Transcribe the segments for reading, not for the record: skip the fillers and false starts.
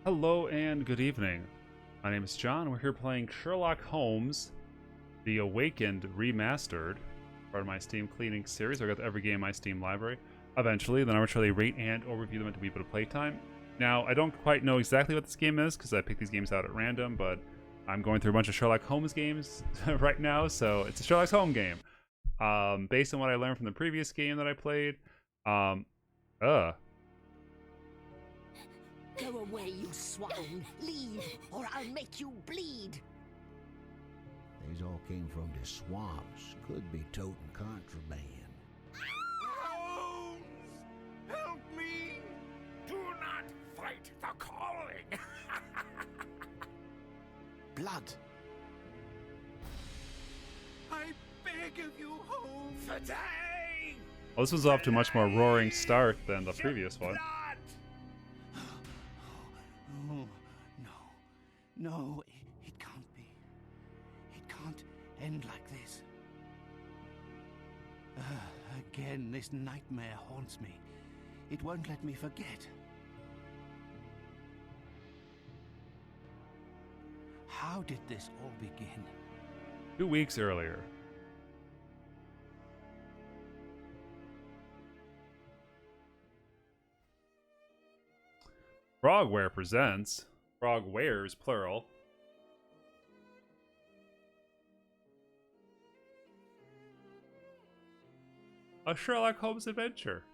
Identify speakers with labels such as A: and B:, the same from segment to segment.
A: Hello and good evening. My name is John. We're here playing Sherlock Holmes, The Awakened Remastered, part of my Steam cleaning series. I got every game in my Steam library. Eventually, then arbitrarily rate and overview them into a bit of playtime. Now, I don't quite know exactly what this game is because I picked these games out at random, but I'm going through a bunch of Sherlock Holmes games right now, so it's a Sherlock Holmes game. Based on what I learned from the previous game that I played. Um, uh,
B: Go away, you swine! Leave, or I'll make you bleed!
C: These all came from the swamps. Could be toting contraband.
D: Holmes! Help me! Do not fight the calling!
E: Blood!
D: I beg of you, Holmes! Today!
A: well, this was off to a much more roaring start than the previous one.
D: Blood! Oh, no, it can't be. It can't end like this. Again, this nightmare haunts me. It won't let me forget. How did this all begin?
A: 2 weeks earlier. Frogware presents Frogwares, plural. A Sherlock Holmes adventure.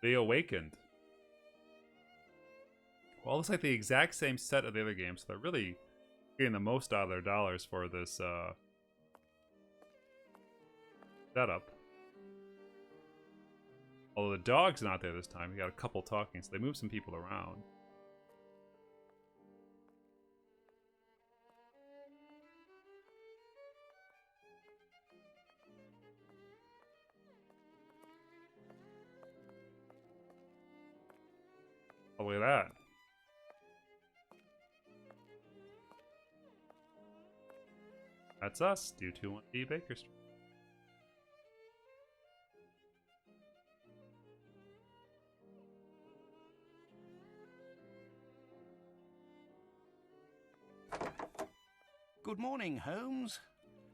A: The Awakened. Well, it looks like the exact same set of the other games, so they're really getting the most out of their dollars for this setup. Although the dog's not there this time, we got a couple talking, so they moved some people around. Oh, look at that. That's us, 221D Baker Street.
D: Good morning, Holmes.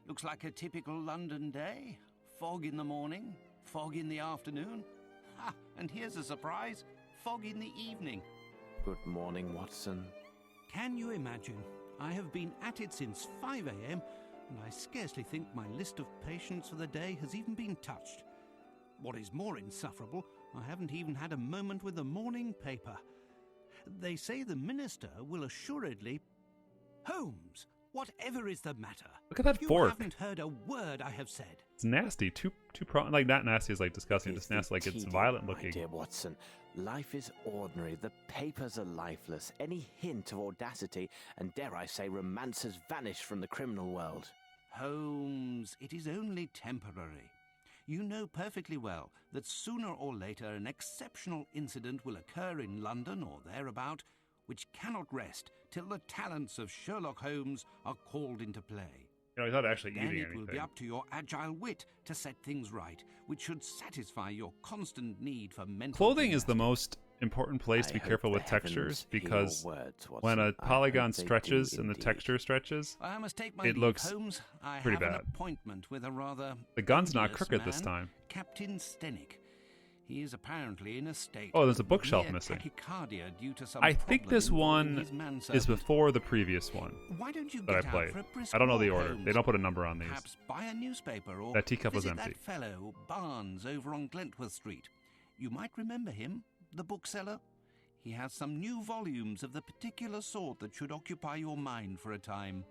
D: Looks like a typical London day. Fog in the morning, fog in the afternoon. Ha! And here's a surprise. Fog in the evening.
E: Good morning, Watson.
D: Can you imagine? I have been at it since 5 a.m. and I scarcely think my list of patients for the day has even been touched. What is more insufferable, I haven't even had a moment with the morning paper. They say the minister will assuredly... Holmes, whatever is the matter?
A: Look at that
D: you
A: fork.
D: haven't heard a word I have said.
A: It's nasty. Like, not nasty is like disgusting, just nasty, like it's violent
E: My
A: looking.
E: dear Watson, life is ordinary. The papers are lifeless. Any hint of audacity, and dare I say romance, has vanished from the criminal world.
D: Holmes, it is only temporary. You know perfectly well that sooner or later an exceptional incident will occur in London or thereabout, which cannot rest till the talents of Sherlock Holmes are called into play.
A: You know, he's not actually
D: Then
A: eating
D: it
A: anything.
D: will be up to your agile wit to set things right, which should satisfy your constant need for mental
A: Clothing is the
D: gymnastics.
A: most important place to be
E: I hope
A: careful
E: the
A: with textures,
E: heavens hear your
A: because
E: words,
A: when a
E: Watson. I
A: polygon
E: hope they do
A: stretches and the
E: indeed.
A: texture stretches,
D: I must take my
A: it
D: leave,
A: looks
D: Holmes. I
A: pretty
D: have
A: bad.
D: an appointment with a rather
A: the gun's not
D: odious
A: crooked this
D: man,
A: time.
D: Captain Stenick. He is apparently in a state.
A: Oh, there's a
D: of
A: bookshelf
D: near
A: missing.
D: tachycardia due to some
A: I think
D: problem
A: this
D: involving
A: one
D: his manservant.
A: is before the previous one
D: Why don't you
A: that I
D: get out
A: played.
D: for a brisk
A: I don't know the
D: walk,
A: order.
D: Holmes?
A: They don't put a number on these.
D: Perhaps buy a newspaper or
A: That teacup was
D: visit
A: empty.
D: that fellow Barnes over on Glentworth Street. You might remember him, the bookseller. He has some new volumes of the particular sort that should occupy your mind for a time.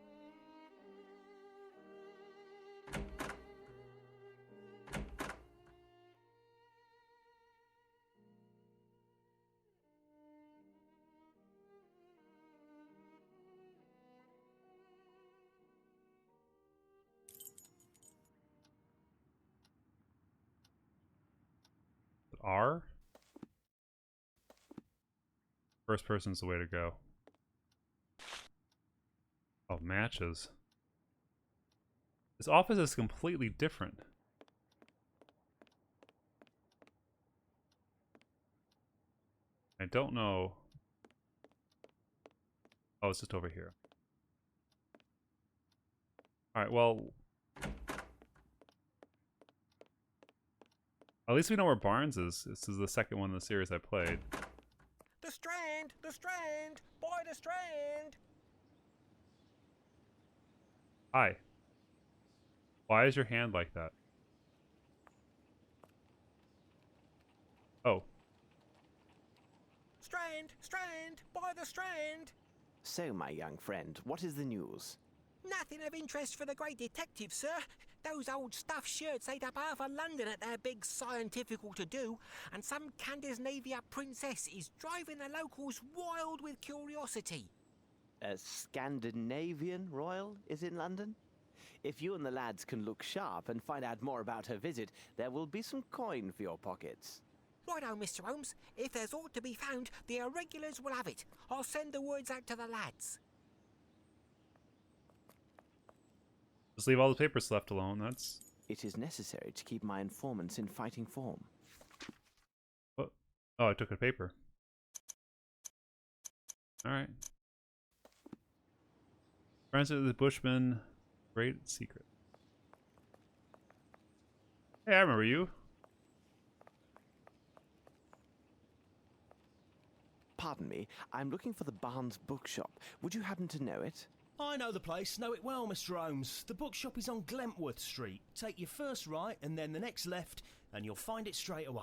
A: R? First person's the way to go. Oh, matches. This office is completely different. I don't know. Oh, it's just over here. Alright, well... At least we know where Barnes is. This is the second one in the series I played.
B: The Strand! The Strand! By the Strand!
A: Hi. Why is your hand like that? Oh.
B: Strand! Strand! By the Strand!
E: So, my young friend, what is the news?
B: Nothing of interest for the great detective, sir. Those old stuffed shirts ate up half of London at their big scientifical to-do, and some Scandinavia princess is driving the locals wild with curiosity.
E: A Scandinavian royal is in London? If you and the lads can look sharp and find out more about her visit, there will be some coin for your pockets.
B: Righto, Mr. Holmes. If there's aught to be found, the irregulars will have it. I'll send the words out to the lads.
A: Just leave all the papers left alone, that's...
E: It is necessary to keep my informants in fighting form.
A: What? Oh, I took a paper. Alright. Friends of the Bushman, great secret. Hey, I remember you.
E: Pardon me, I'm looking for the Barnes bookshop. Would you happen to know it?
F: I know the place, know it well, Mr. Holmes. The bookshop is on Glentworth Street. Take your first right and then the next left, and you'll find it straight away.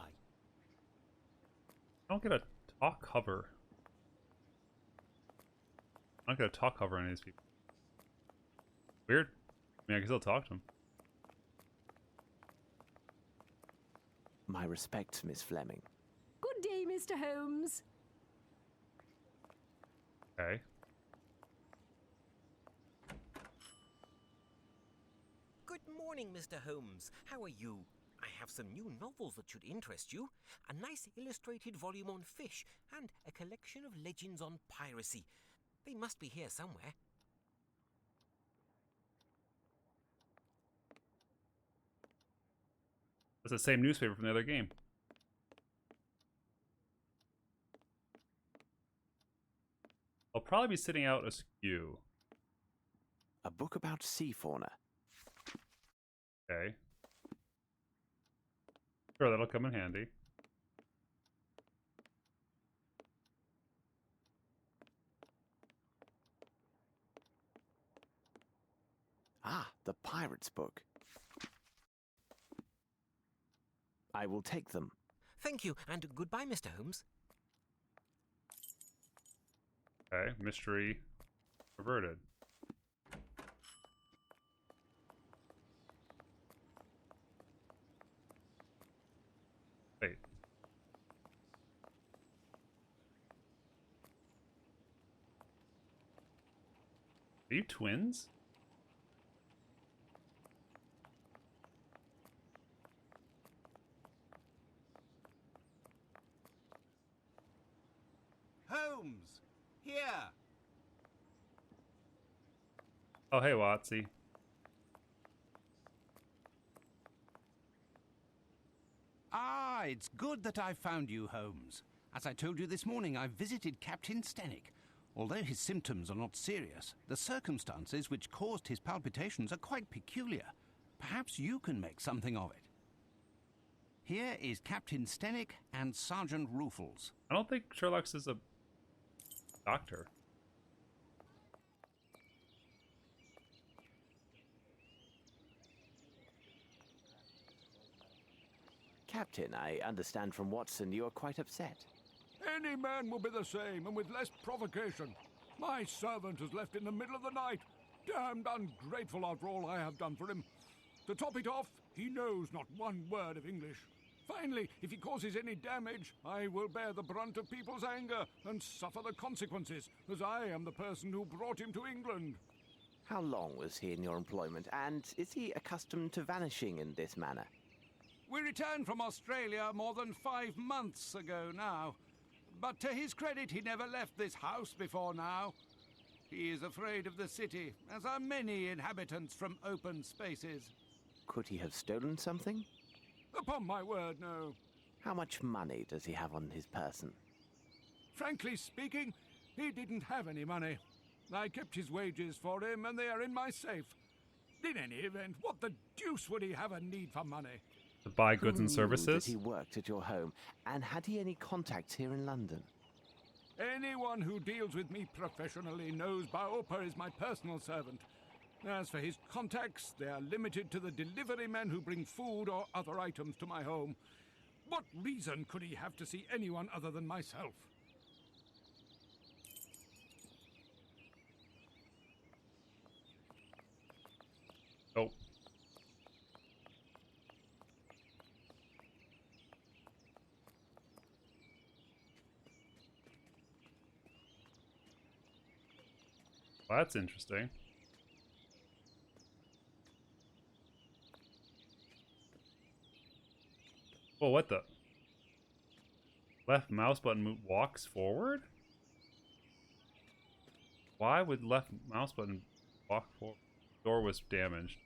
A: I don't get a talk cover. I don't get a talk cover on any of these people. Weird. I mean, I can still talk to them.
E: My respects, Miss Fleming.
G: Good day, Mr. Holmes.
A: Okay.
B: Good morning, Mr. Holmes. How are you? I have some new novels that should interest you. A nice illustrated volume on fish and a collection of legends on piracy. They must be here somewhere.
A: It's the same newspaper from the other game. I'll probably be sitting out askew.
E: A book about sea fauna.
A: Okay. Sure, that'll come in handy.
E: Ah, the pirate's book. I will take them.
B: Thank you, and goodbye, Mr. Holmes.
A: Okay, mystery averted. Wait. Are you twins?
D: Holmes! Here!
A: Oh, hey, Watsy.
D: Ah, it's good that I found you, Holmes. As I told you this morning, I visited Captain Stenick. Although his symptoms are not serious, the circumstances which caused his palpitations are quite peculiar. Perhaps you can make something of it. Here is Captain Stenick and Sergeant Ruffles.
A: I don't think Sherlock's is a doctor.
E: Captain, I understand from Watson you are quite upset.
H: Any man will be the same, and with less provocation. My servant has left in the middle of the night. Damned ungrateful after all I have done for him. To top it off, he knows not one word of English. Finally, if he causes any damage, I will bear the brunt of people's anger and suffer the consequences, as I am the person who brought him to England.
E: How long was he in your employment, and is he accustomed to vanishing in this manner?
D: We returned from Australia more than 5 months ago now. But to his credit, he never left this house before now.
H: He is afraid of the city, as are many inhabitants from open spaces.
E: Could he have stolen something?
H: Upon my word, no.
E: How much money does he have on his person?
H: Frankly speaking, he didn't have any money. I kept his wages for him, and they are in my safe. In any event, what the deuce would he have a need for money?
A: To buy goods and
E: Who knew that
A: services?
E: he worked at your home, and had he any contacts here in London?
H: Anyone who deals with me professionally knows Baopa is my personal servant. As for his contacts, they are limited to the delivery men who bring food or other items to my home. What reason could he have to see anyone other than myself?
A: Oh. Well, that's interesting. Well, what the? Left mouse button walks forward? Why would left mouse button walk forward? Door was damaged.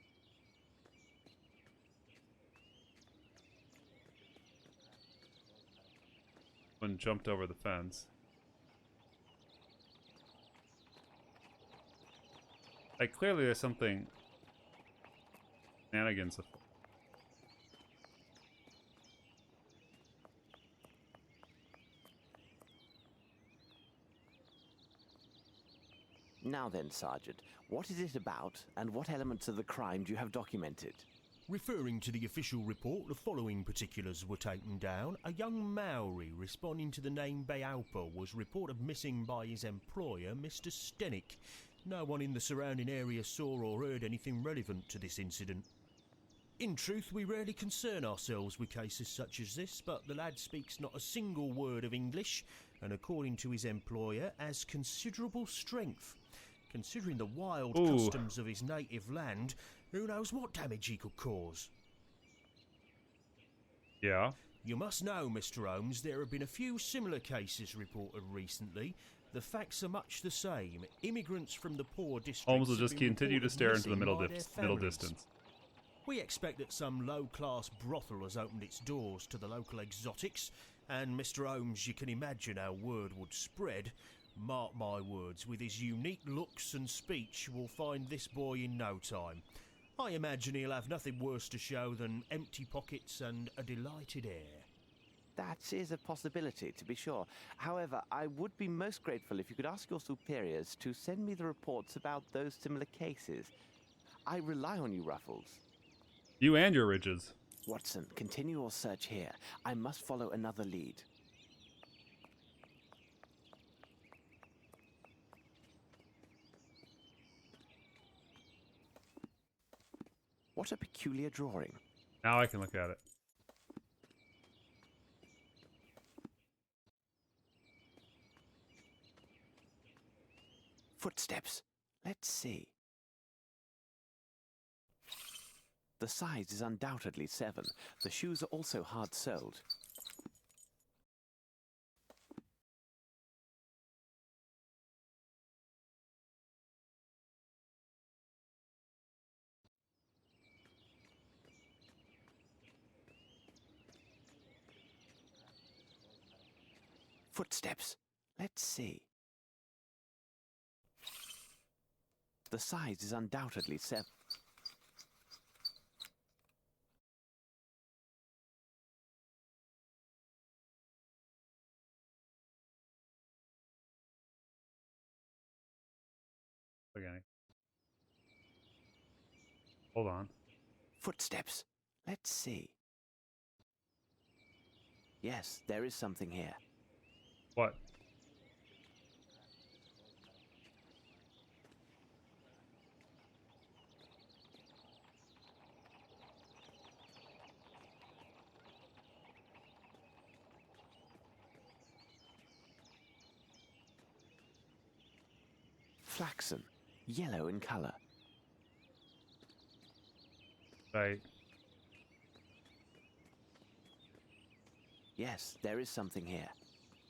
A: One jumped over the fence. Like, clearly there's something shenanigans.
E: Now then, Sergeant, what is it about, and what elements of the crime do you have documented?
F: Referring to the official report, the following particulars were taken down. A young Maori responding to the name Baopa was reported missing by his employer, Mr. Stenick. No one in the surrounding area saw or heard anything relevant to this incident. In truth, we rarely concern ourselves with cases such as this, but the lad speaks not a single word of English, and according to his employer, has considerable strength. Considering the wild customs of his native land, who knows what damage he could cause?
A: Yeah.
F: You must know, Mr. Holmes, there have been a few similar cases reported recently. The facts are much the same. Immigrants from the poor districts
A: Holmes will
F: have
A: just
F: been
A: continue to
F: reported
A: stare into the
F: missing
A: middle
F: by their
A: middle
F: families.
A: distance.
F: We expect that some low-class brothel has opened its doors to the local exotics, and Mr. Holmes, you can imagine how word would spread. Mark my words, with his unique looks and speech, we'll find this boy in no time. I imagine he'll have nothing worse to show than empty pockets and a delighted air.
E: That is a possibility, to be sure. However, I would be most grateful if you could ask your superiors to send me the reports about those similar cases. I rely on you, Ruffles.
A: You and your ridges.
E: Watson, continue your search here. I must follow another lead. What a peculiar drawing.
A: Now I can look at it.
E: Footsteps. Let's see. The size is undoubtedly 7. The shoes are also hard-soled. Footsteps. Let's see. The size is undoubtedly 7.
A: Again. Hold on.
E: Footsteps. Let's see. Yes, there is something here.
A: What?
E: Flaxen. Yellow in color.
A: Right.
E: Yes, there is something here.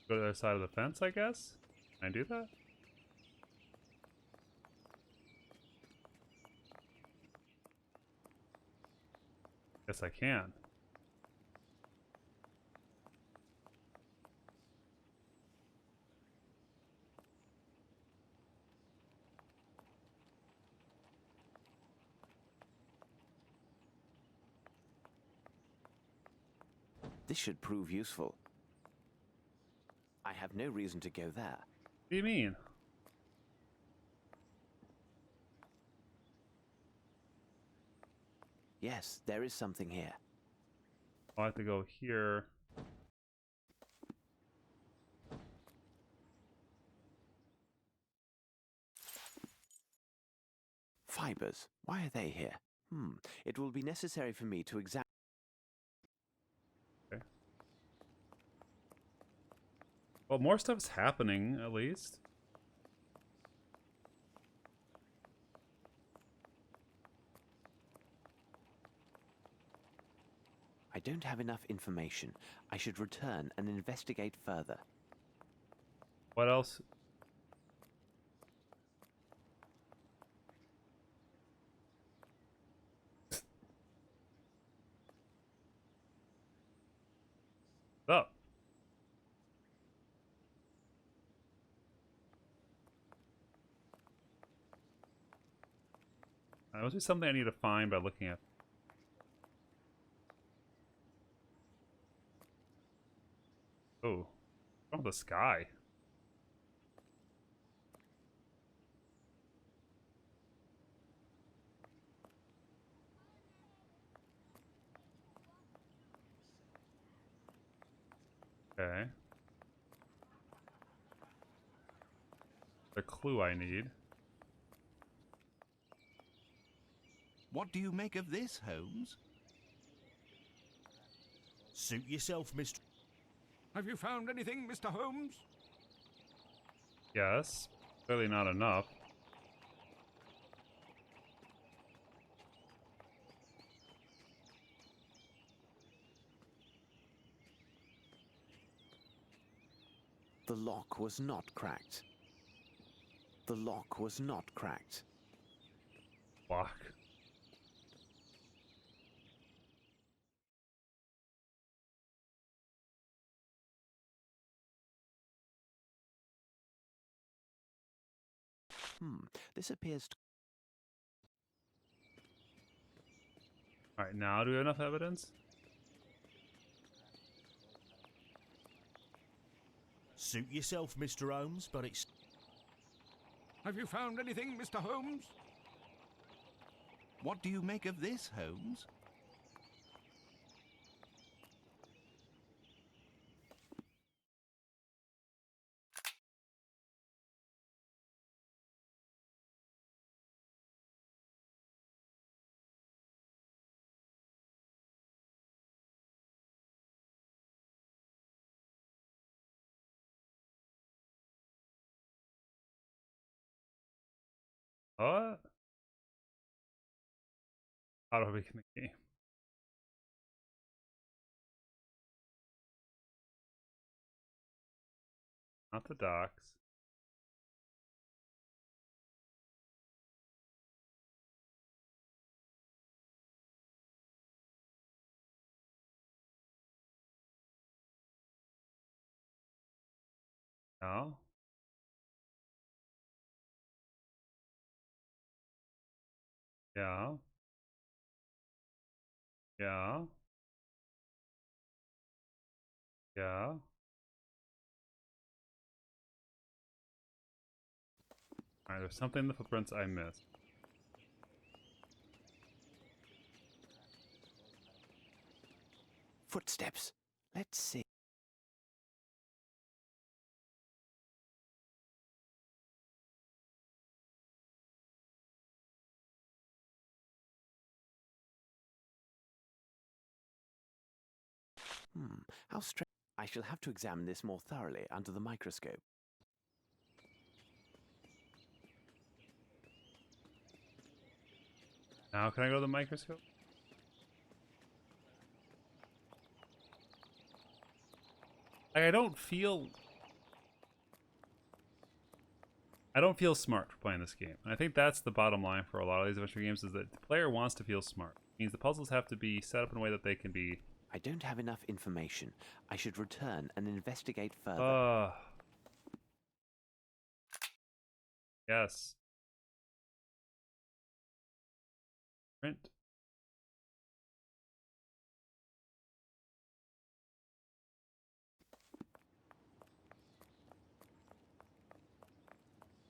A: Go to the other side of the fence, I guess? Can I do that? Guess I can.
E: This should prove useful. I have no reason to go there.
A: What do you mean?
E: Yes, there is something here.
A: I'll have to go here.
E: Fibers. Why are they here? It will be necessary for me to examine.
A: Okay. Well, more stuff's happening, at least.
E: I don't have enough information. I should return and investigate further.
A: What else? Oh. That must be something I need to find by looking at. Oh, from the sky. Okay. The clue I need.
D: What do you make of this, Holmes?
F: Suit yourself, Mr.
H: Have you found anything, Mr. Holmes?
A: Yes. Clearly not enough.
E: The lock was not cracked. The lock was not cracked.
A: Lock.
E: This appears to...
A: Alright, now do we have enough evidence?
F: Suit yourself, Mr. Holmes, but it's...
H: Have you found anything, Mr. Holmes?
D: What do you make of this, Holmes?
A: What? How do we make the game? Not the docks. No. Yeah. Yeah. Yeah. Alright, there's something in the footprints I missed.
E: Footsteps. Let's see. How strange. I shall have to examine this more thoroughly under the microscope.
A: Now can I go to the microscope? Like, I don't feel smart for playing this game. And I think that's the bottom line for a lot of these adventure games, is that the player wants to feel smart. Means the puzzles have to be set up in a way that they can be...
E: I don't have enough information. I should return and investigate further.
A: Yes. Print.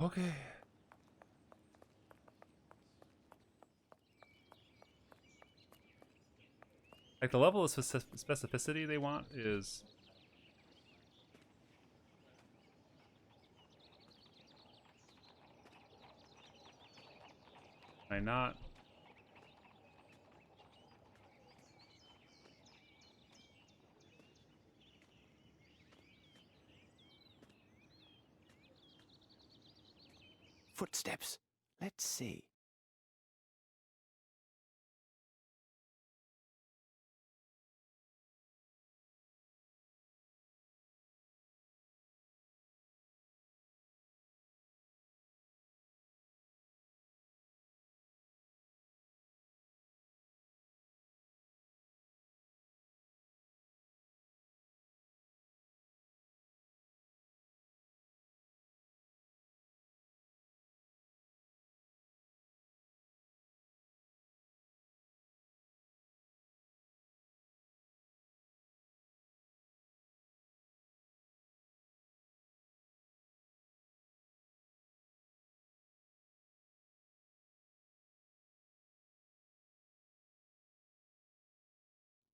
A: Okay. Like, the level of specificity they want is... Am I not...
E: Footsteps. Let's see.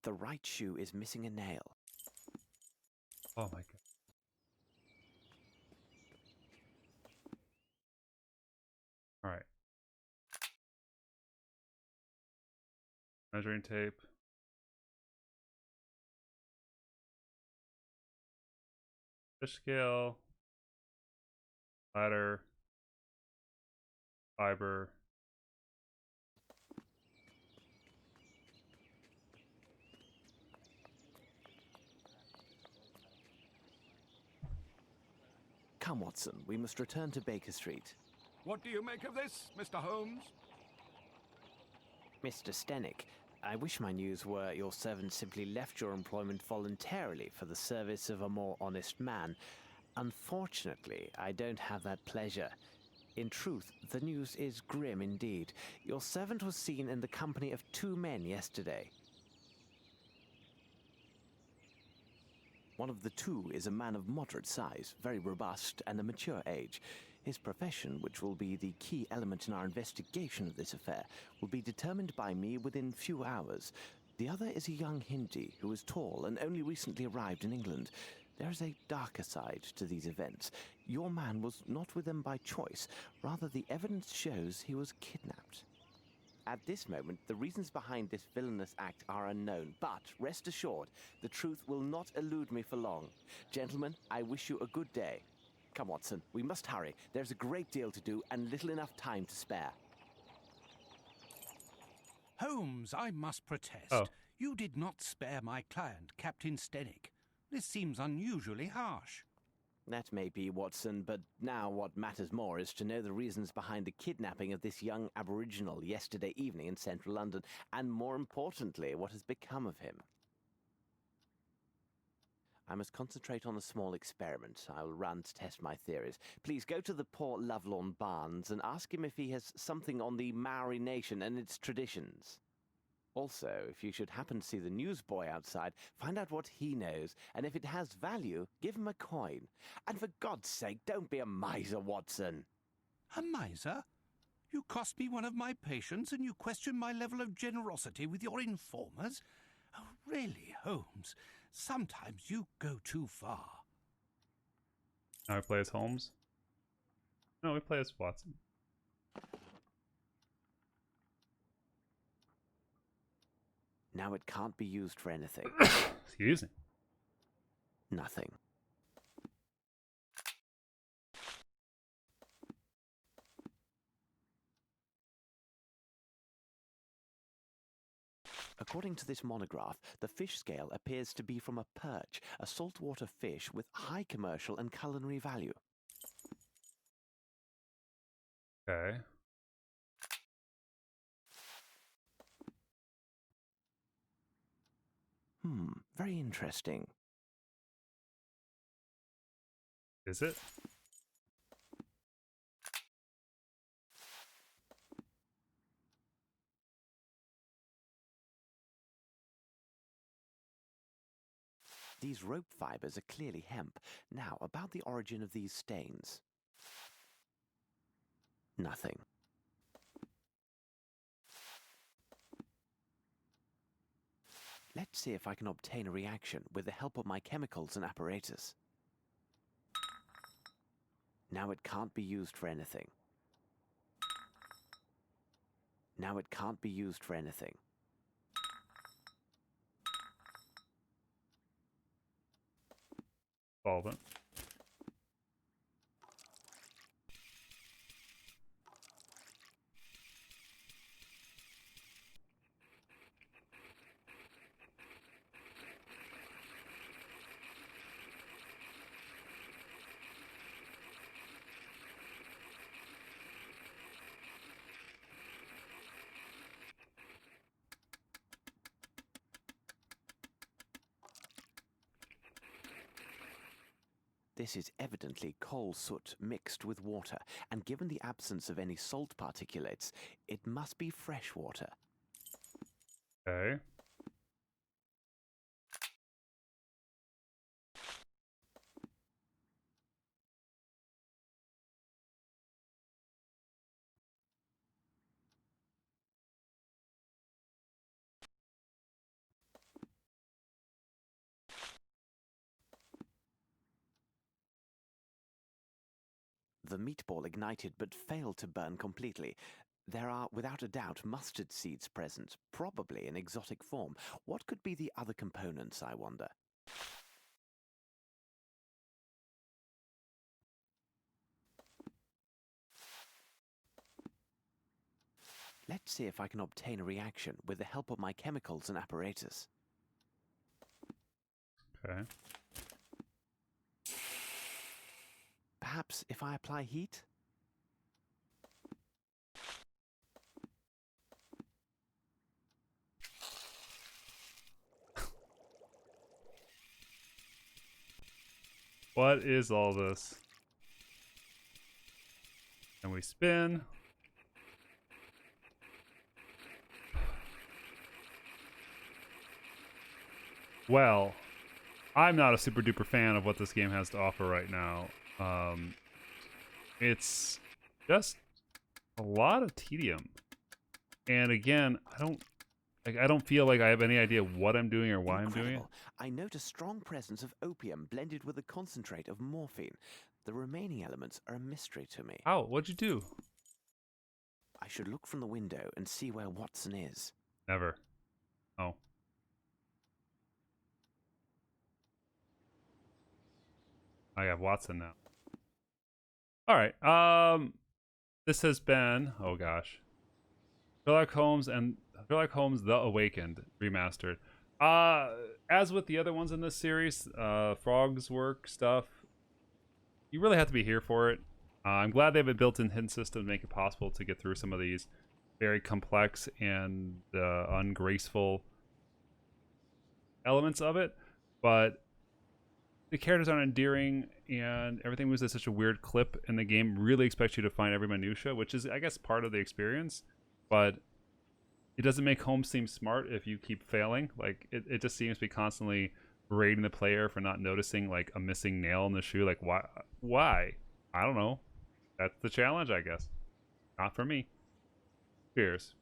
E: The right shoe is missing a nail.
A: Oh my god. Alright. Measuring tape. Fish scale. Ladder. Fiber.
E: Come, Watson, we must return to Baker Street.
H: What do you make of this, Mr. Holmes?
E: Mr. Stenick, I wish my news were your servant simply left your employment voluntarily for the service of a more honest man. Unfortunately, I don't have that pleasure. In truth, the news is grim indeed. Your servant was seen in the company of 2 men yesterday. One of the 2 is a man of moderate size, very robust, and a mature age. His profession, which will be the key element in our investigation of this affair, will be determined by me within few hours. The other is a young Hindi who is tall and only recently arrived in England. There is a darker side to these events. Your man was not with them by choice. Rather, the evidence shows he was kidnapped. At this moment, the reasons behind this villainous act are unknown, but rest assured, the truth will not elude me for long. Gentlemen, I wish you a good day. Come, Watson, we must hurry. There's a great deal to do and little enough time to spare.
D: Holmes, I must protest.
A: Oh.
D: You did not spare my client, Captain Stenick. This seems unusually harsh.
E: That may be, Watson, but now what matters more is to know the reasons behind the kidnapping of this young aboriginal yesterday evening in central London, and more importantly, what has become of him. I must concentrate on a small experiment I will run to test my theories. Please go to the poor Lovelorn Barnes and ask him if he has something on the Maori nation and its traditions. Also, if you should happen to see the newsboy outside, find out what he knows, and if it has value, give him a coin. And for God's sake, don't be a miser, Watson.
D: A miser? You cost me one of my patients, and you question my level of generosity with your informers? Oh, really, Holmes? Sometimes you go too far.
A: Now we play as Holmes? No, we play as Watson.
E: Now it can't be used for anything.
A: Excuse me.
E: Nothing. According to this monograph, the fish scale appears to be from a perch, a saltwater fish with high commercial and culinary value.
A: Okay.
E: Very interesting.
A: Is it?
E: These rope fibers are clearly hemp. Now, about the origin of these stains. Nothing. Let's see if I can obtain a reaction with the help of my chemicals and apparatus. Now it can't be used for anything. Now it can't be used for anything.
A: Solvent.
E: This is evidently coal soot mixed with water, and given the absence of any salt particulates, it must be fresh water.
A: Okay.
E: The meatball ignited but failed to burn completely. There are, without a doubt, mustard seeds present, probably in exotic form. What could be the other components, I wonder? Let's see if I can obtain a reaction with the help of my chemicals and apparatus.
A: Okay.
E: Perhaps if I apply heat?
A: What is all this? And we spin. Well, I'm not a super duper fan of what this game has to offer right now. It's just a lot of tedium. And again, I don't feel like I have any idea what I'm doing or why I'm doing it.
E: Incredible. I note a strong presence of opium blended with a concentrate of morphine. The remaining elements are a mystery to me.
A: Ow, what'd you do?
E: I should look from the window and see where Watson is.
A: Never. Oh. I have Watson now. Alright, this has been, oh gosh, Sherlock Holmes and Sherlock Holmes The Awakened Remastered. As with the other ones in this series, Frog's work stuff, you really have to be here for it. I'm glad they have a built-in hidden system to make it possible to get through some of these very complex and ungraceful elements of it, but the characters aren't endearing, and everything moves at such a weird clip, and the game really expects you to find every minutia, which is, I guess, part of the experience, but it doesn't make Holmes seem smart if you keep failing. Like, it just seems to be constantly berating the player for not noticing, like, a missing nail in the shoe. Like, why? I don't know. That's the challenge, I guess. Not for me. Cheers.